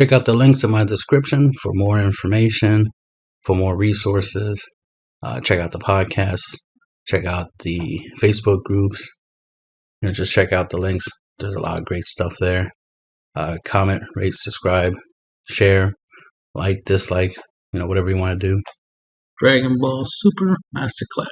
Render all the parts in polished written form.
Check out the links in my description for more information, for more resources. Check out the podcast. Check out the Facebook groups. Just check out the links. There's a lot of great stuff there. Comment, rate, subscribe, share, like, dislike, whatever you want to do. Dragon Ball Super Masterclass.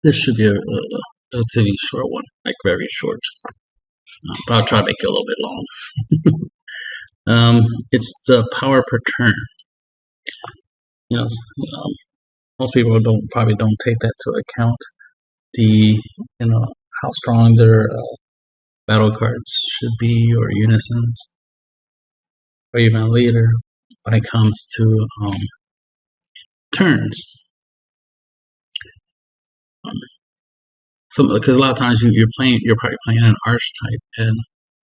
This should be a relatively short one, like very short. But I'll try to make it a little bit long. It's the power per turn. Most people probably don't take that to account. How strong their battle cards should be, or unisons, or even leader when it comes to turns. Because a lot of times you're probably playing an archetype, and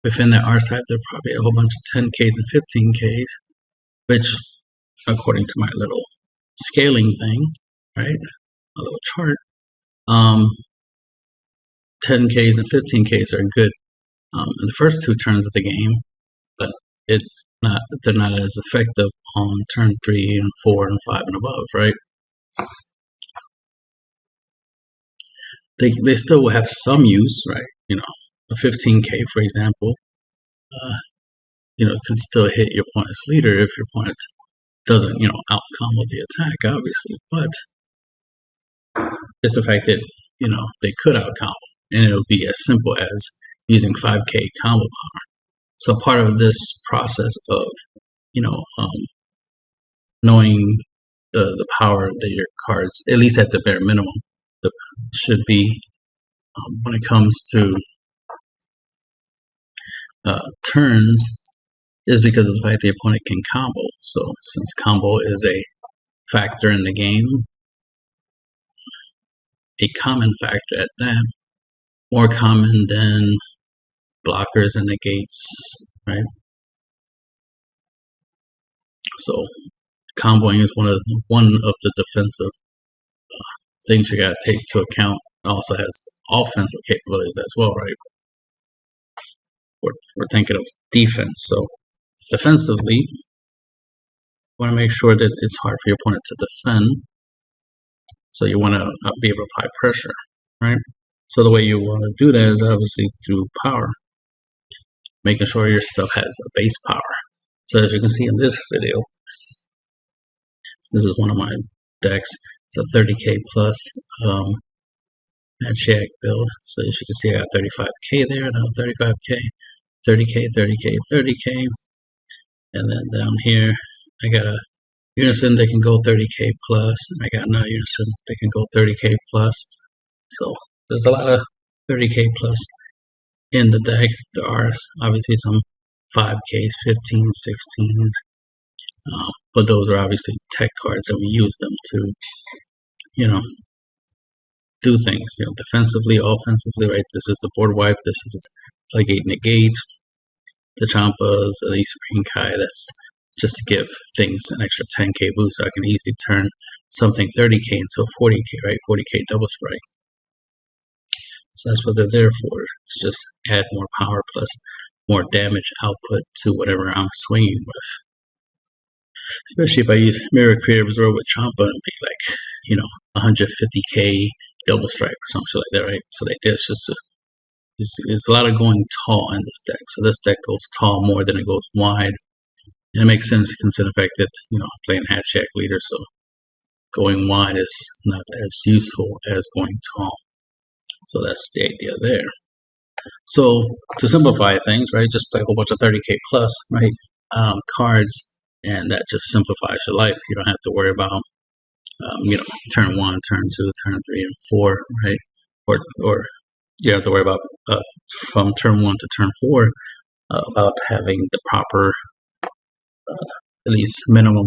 within that archetype there are probably a whole bunch of 10Ks and 15Ks, which, according to my little scaling thing, right, a little chart, 10Ks and 15Ks are good in the first 2 turns of the game, but they're not as effective on turn 3 and 4 and 5 and above, right? They still will have some use, right? A 15K, for example, can still hit your opponent's leader if your opponent doesn't, out-combo the attack, obviously. But it's the fact that, they could out-combo, and it'll be as simple as using 5K combo power. So part of this process of, knowing the power that your cards, at least at the bare minimum, should be when it comes to turns, is because of the fact the opponent can combo. So since combo is a factor in the game, a common factor at that, more common than blockers and negates, right? So comboing is one of the defensive things you gotta take to account. It also has offensive capabilities as well, right? We're thinking of defense. So defensively, you want to make sure that it's hard for your opponent to defend. So you want to be able to apply pressure, right? So the way you want to do that is obviously through power, making sure your stuff has a base power. So as you can see in this video, this is one of my decks. It's a 30K plus Shack build. So as you can see, I got 35K there, now 35K, 30K, 30K, 30K, and then down here I got a unison that can go 30K plus, and I got another unison that can go 30K plus. So there's a lot of 30K plus in the deck. There are obviously some 5Ks, 15s, 16s, but those are obviously tech cards, and we use them to, do things, defensively, offensively, right? This is the board wipe, this is Playgate Negate, the Champas, the Supreme Kai. That's just to give things an extra 10K boost, so I can easily turn something 30K into a 40K, right? 40K double strike. So that's what they're there for, to just add more power plus more damage output to whatever I'm swinging with. Especially if I use Mirror Creative Absorb with Champa and make like, 150K double strike or something like that, right? So there's just there's a lot of going tall in this deck. So this deck goes tall more than it goes wide. And it makes sense considering the fact that, I'm playing Hatchback leader, so going wide is not as useful as going tall. So that's the idea there. So to simplify things, right, just play a whole bunch of 30K plus, right, cards, and that just simplifies your life. You don't have to worry about, turn 1, turn 2, turn 3, and 4, right? Or you have to worry about from turn 1 to turn 4 about having the proper, at least minimum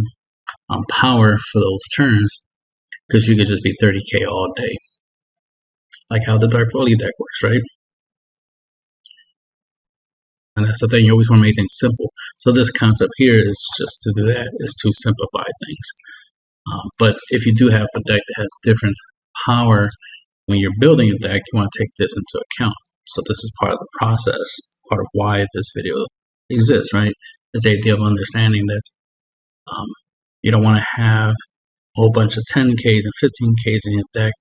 power for those turns, because you could just be 30K all day, like how the Dark Volley deck works, right? And that's the thing, you always want to make things simple. So this concept here is just to do that, is to simplify things. But if you do have a deck that has different power, when you're building a deck, you want to take this into account. So this is part of the process, part of why this video exists, right? is the idea of understanding that you don't want to have a whole bunch of 10Ks and 15Ks in your deck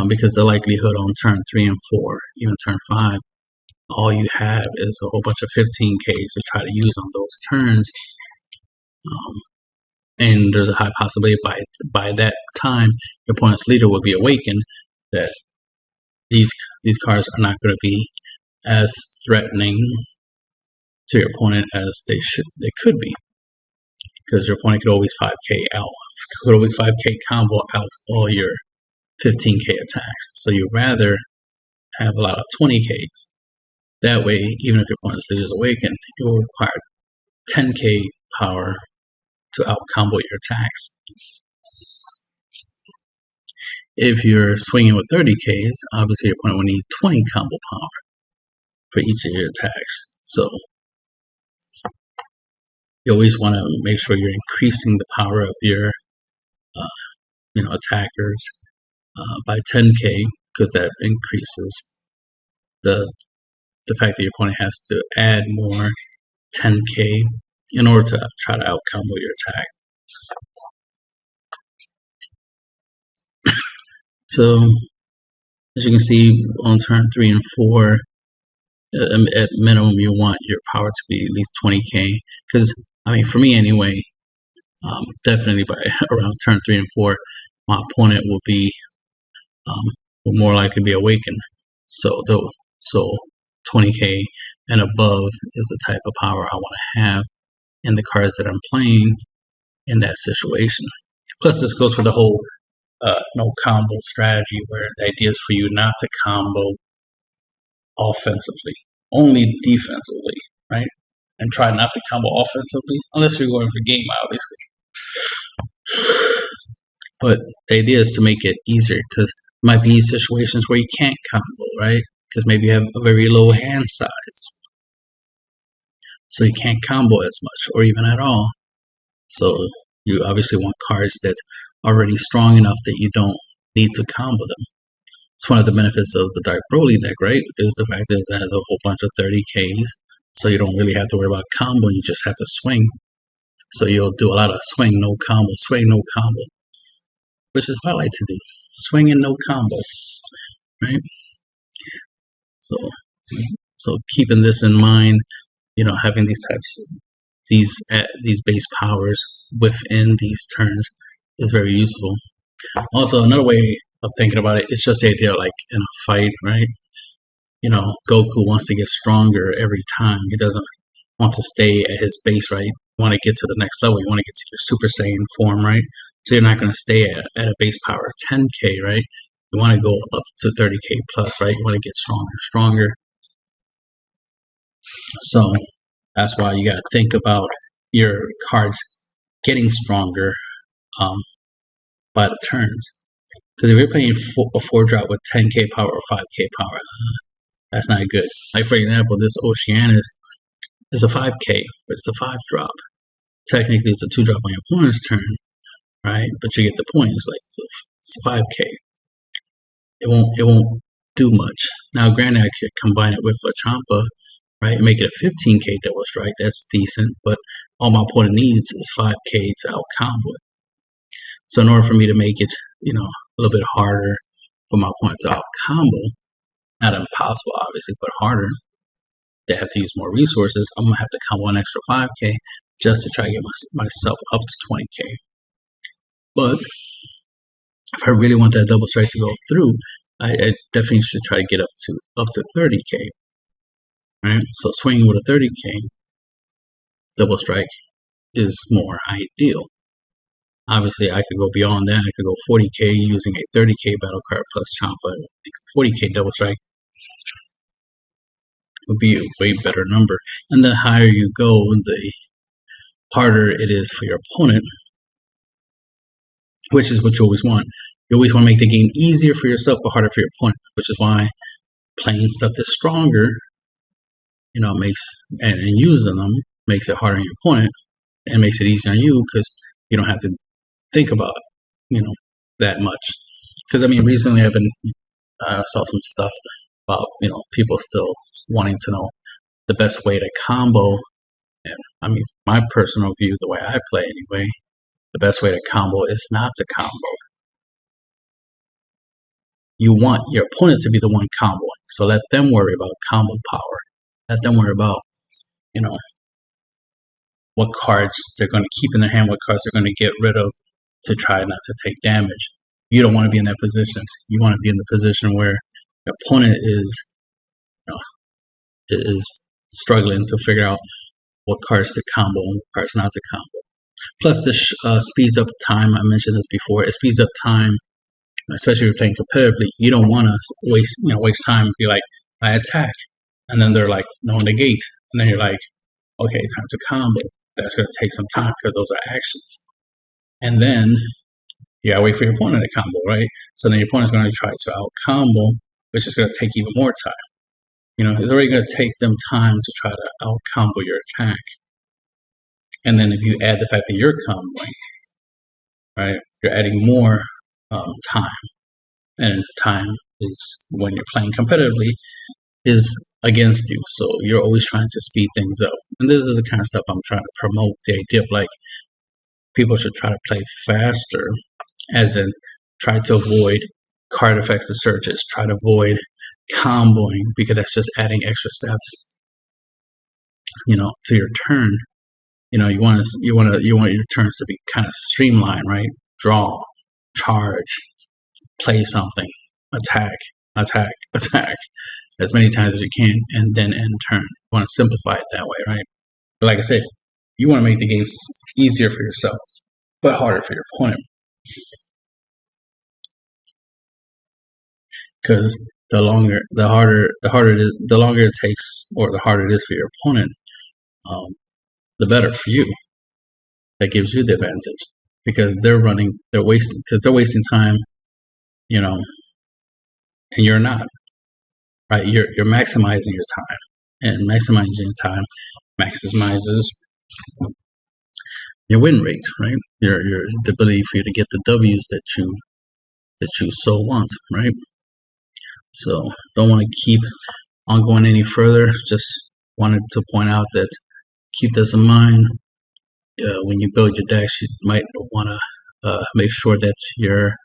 because the likelihood on turn 3 and 4, even turn 5, all you have is a whole bunch of 15Ks to try to use on those turns. And there's a high possibility by that time your opponent's leader will be awakened that these cards are not going to be as threatening to your opponent as they could be, because your opponent could always 5k combo out all your 15k attacks. So you'd rather have a lot of 20ks. That way, even if your opponent's leader is awakened, it will require 10k power to out combo your attacks. If you're swinging with 30ks, obviously your opponent will need 20 combo power for each of your attacks. So you always want to make sure you're increasing the power of your attackers by 10k, because that increases the fact that your opponent has to add more 10k in order to try to out combo your attack. So as you can see, on turn 3 and 4, at minimum you want your power to be at least 20k, because I mean, for me anyway, definitely by around turn 3 and 4, my opponent will more likely be awakened. So 20k and above is the type of power I want to have in the cards that I'm playing in that situation. Plus, this goes for the whole no combo strategy, where the idea is for you not to combo offensively, only defensively, right? And try not to combo offensively, unless you're going for game, obviously. But the idea is to make it easier, because there might be situations where you can't combo, right? Because maybe you have a very low hand size, so you can't combo as much, or even at all. So you obviously want cards that are already strong enough that you don't need to combo them. It's one of the benefits of the Dark Broly deck, right? Is the fact that it has a whole bunch of 30ks, so you don't really have to worry about combo, you just have to swing. So you'll do a lot of swing, no combo, swing, no combo, which is what I like to do. Swing and no combo, right? So keeping this in mind, having these base powers within these turns is very useful. Also, another way of thinking about it, it's just the idea, like in a fight, right? Goku wants to get stronger every time. He doesn't want to stay at his base, right? You want to get to the next level. You want to get to your Super Saiyan form, right? So you're not going to stay at a base power of 10k, right? You want to go up to 30k plus, right? You want to get stronger. So that's why you got to think about your cards getting stronger by the turns. Because if you're playing a 4-drop with 10k power or 5k power, that's not good. Like, for example, this Oceanus is a 5k, but it's a 5-drop. Technically, it's a 2-drop on your opponent's turn, right? But you get the point. It's like it's a 5k. It won't do much. Now, granted, I could combine it with a Champa, right, and make it a 15k double strike. That's decent, but all my opponent needs is 5k to out combo it. So in order for me to make it, a little bit harder for my opponent to out combo, not impossible, obviously, but harder, they have to use more resources. I'm gonna have to combo an extra 5k just to try to get myself up to 20k. But if I really want that double strike to go through, I definitely should try to get up to 30k. Right? So swinging with a 30k double strike is more ideal. Obviously, I could go beyond that. I could go 40k using a 30k battle card plus Champa. 40k double strike would be a way better number. And the higher you go, the harder it is for your opponent, which is what you always want. You always want to make the game easier for yourself but harder for your opponent, which is why playing stuff that's stronger, makes and using them makes it harder on your opponent and makes it easier on you, because you don't have to think about that much. Because I mean, recently I saw some stuff about people still wanting to know the best way to combo And I mean, my personal view, the way I play anyway, the best way to combo is not to combo. You want your opponent to be the one comboing, so let them worry about combo power. Let them worry about, you know, what cards they're going to keep in their hand, what cards they're going to get rid of to try not to take damage. You don't want to be in that position. You want to be in the position where your opponent is struggling to figure out what cards to combo and what cards not to combo. Plus, this speeds up time. I mentioned this before. It speeds up time, especially if you're playing competitively. You don't want to waste time. Be like, I attack, and then they're like, no negate, and then you're like, okay, time to combo. That's going to take some time because those are actions. And then you gotta wait for your opponent to combo, right? So then your opponent's going to try to out combo, which is going to take even more time. It's already going to take them time to try to out combo your attack. And then if you add the fact that you're comboing, right, you're adding more time. And time is, when you're playing competitively, is against you. So you're always trying to speed things up. And this is the kind of stuff I'm trying to promote, the idea of like people should try to play faster, as in try to avoid card effects of searches, try to avoid comboing, because that's just adding extra steps, to your turn. You want your turns to be kind of streamlined, right? Draw, charge, play something, attack, as many times as you can, and then end turn. You want to simplify it that way, right? But like I said, you want to make the game easier for yourself, but harder for your opponent. Because the longer it takes, or the harder it is for your opponent, the better for you. That gives you the advantage, because they're wasting time, and you're not, right? You're maximizing your time, and maximizing your time maximizes your win rate, right? Your the ability for you to get the W's that you so want, right? So don't want to keep on going any further. Just wanted to point out that keep this in mind. When you build your decks, you might want to make sure that your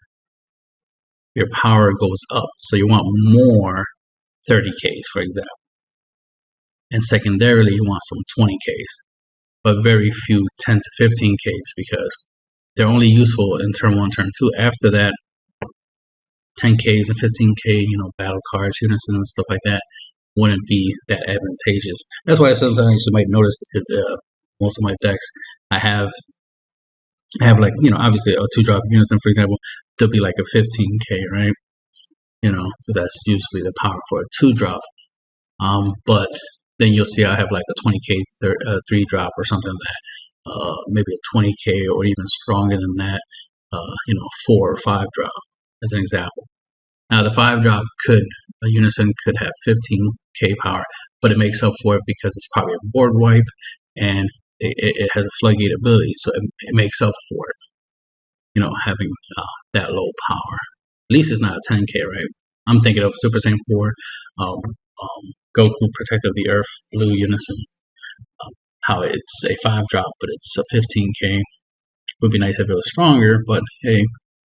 power goes up. So you want more 30Ks, for example. And secondarily, you want some 20Ks, but very few 10 to 15Ks, because they're only useful in turn 1, turn 2. After that, 10Ks and 15K, battle cards, unison, and stuff like that wouldn't be that advantageous. That's why sometimes you might notice most of my decks, I have like, obviously a 2-drop unison, for example, there'll be like a 15K, right? Because that's usually the power for a 2-drop. But then you'll see I have like a 20K 3-drop or something like that, maybe a 20K or even stronger than that, 4 or 5-drop as an example. Now the 5-drop a unison could have 15K power, but it makes up for it because it's probably a board wipe and it has a floodgate ability, so it makes up for it, having that low power. At least it's not a 10K, right? I'm thinking of Super Saiyan 4, Goku Protector of the Earth, Blue Unison. How it's a 5-drop, but it's a 15K. Would be nice if it was stronger, but hey,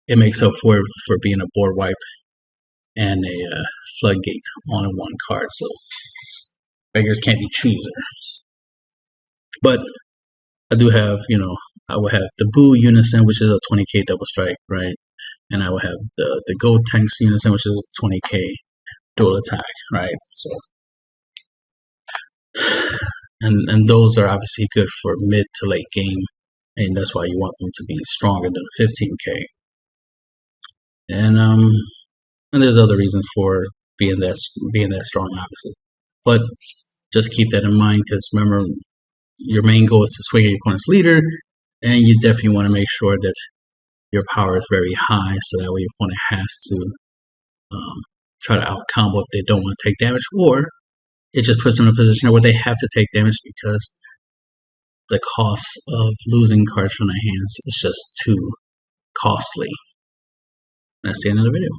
it makes up for being a board wipe and a floodgate all in one card. So beggars can't be choosers. But I do have, I will have the Boo Unison, which is a 20K double strike, right? And I will have the Gold Tanks Unison, which is a 20K dual attack, right? So, and those are obviously good for mid to late game, and that's why you want them to be stronger than 15K. And there's other reasons for being that strong, obviously. But just keep that in mind, because remember, your main goal is to swing at your opponent's leader, and you definitely want to make sure that your power is very high, so that way your opponent has to try to out combo if they don't want to take damage, or it just puts them in a position where they have to take damage because the cost of losing cards from their hands is just too costly. That's the end of the video.